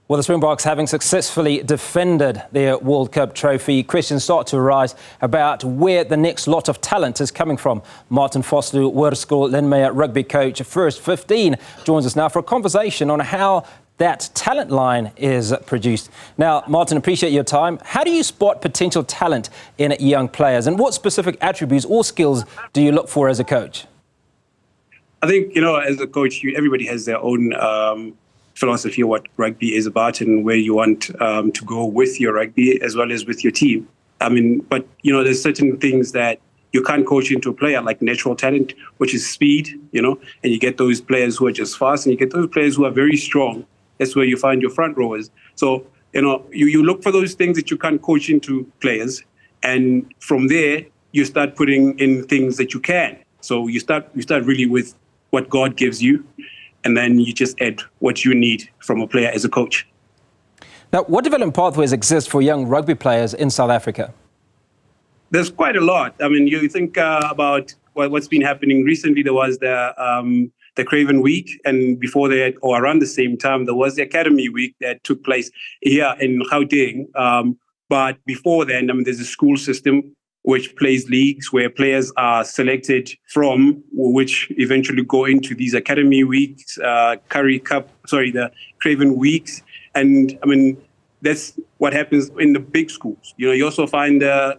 Well, the Springboks, having successfully defended their World Cup trophy, questions start to arise about where the next lot of talent is coming from. Martin Vosloo, Hoerskool Linmeyer Rugby coach, First 15, joins us now for a conversation on how that talent line is produced. Now, Martin, appreciate your time. How do you spot potential talent in young players, and what specific attributes or skills do you look for as a coach? I think, as a coach, everybody has their own philosophy of what rugby is about and where you want to go with your rugby as well as with your team. But there's certain things that you can't coach into a player, like natural talent, which is speed, and you get those players who are just fast and you get those players who are very strong. That's where you find your front rowers. So, you look for those things that you can't coach into players. And from there, you start putting in things that you can. So you start really with what God gives you, and then you just add what you need from a player as a coach. Now, what development pathways exist for young rugby players in South Africa? There's quite a lot. You think about what's been happening recently. There was the Craven Week, and before that, or around the same time, there was the Academy Week that took place here in Gauteng. But before then, there's a school system which plays leagues where players are selected from, which eventually go into these Academy Weeks, the Craven Weeks. And that's what happens in the big schools. You also find there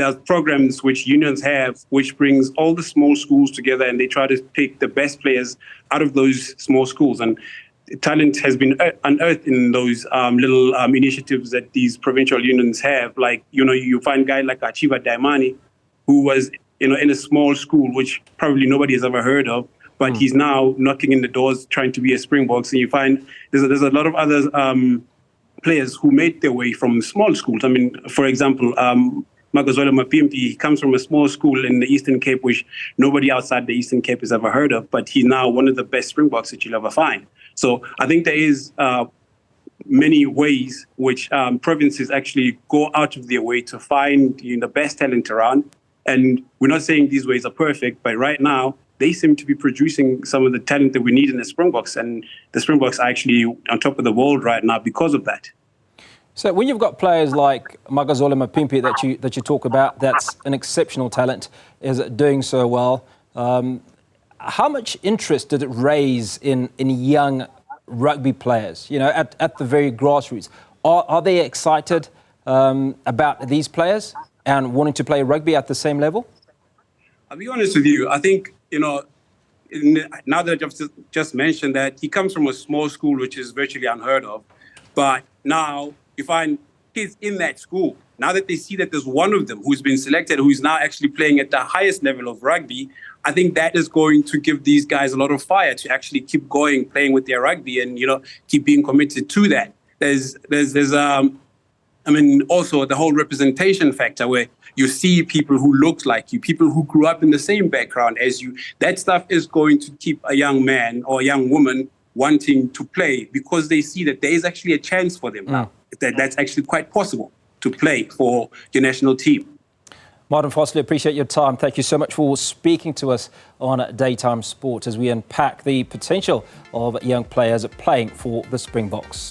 are programs which unions have, which brings all the small schools together, and they try to pick the best players out of those small schools. And talent has been unearthed in those little initiatives that these provincial unions have. Like, you find a guy like Achiva Daimani, who was, in a small school, which probably nobody has ever heard of, but he's now knocking in the doors trying to be a Springboks. And you find there's a lot of other players who made their way from small schools. For example, Magazolo Mapimpi, he comes from a small school in the Eastern Cape, which nobody outside the Eastern Cape has ever heard of, but he's now one of the best Springboks that you'll ever find. So I think there is many ways which provinces actually go out of their way to find the best talent around. And we're not saying these ways are perfect, but right now they seem to be producing some of the talent that we need in the Springboks. And the Springboks are actually on top of the world right now because of that. So when you've got players like Magazolo Mapimpi that you talk about, that's an exceptional talent, is doing so well. How much interest did it raise in young rugby players, at the very grassroots? Are they excited about these players and wanting to play rugby at the same level? I'll be honest with you. I think, now that I've just mentioned that he comes from a small school, which is virtually unheard of, but now you find kids in that school, now that they see that there's one of them who's been selected, who's now actually playing at the highest level of rugby, I think that is going to give these guys a lot of fire to actually keep going, playing with their rugby and, keep being committed to that. There's also the whole representation factor where you see people who look like you, people who grew up in the same background as you. That stuff is going to keep a young man or a young woman wanting to play because they see that there is actually a chance for them now. That's actually quite possible to play for your national team. Martin Vosloo, appreciate your time. Thank you so much for speaking to us on Daytime Sport as we unpack the potential of young players playing for the Springboks.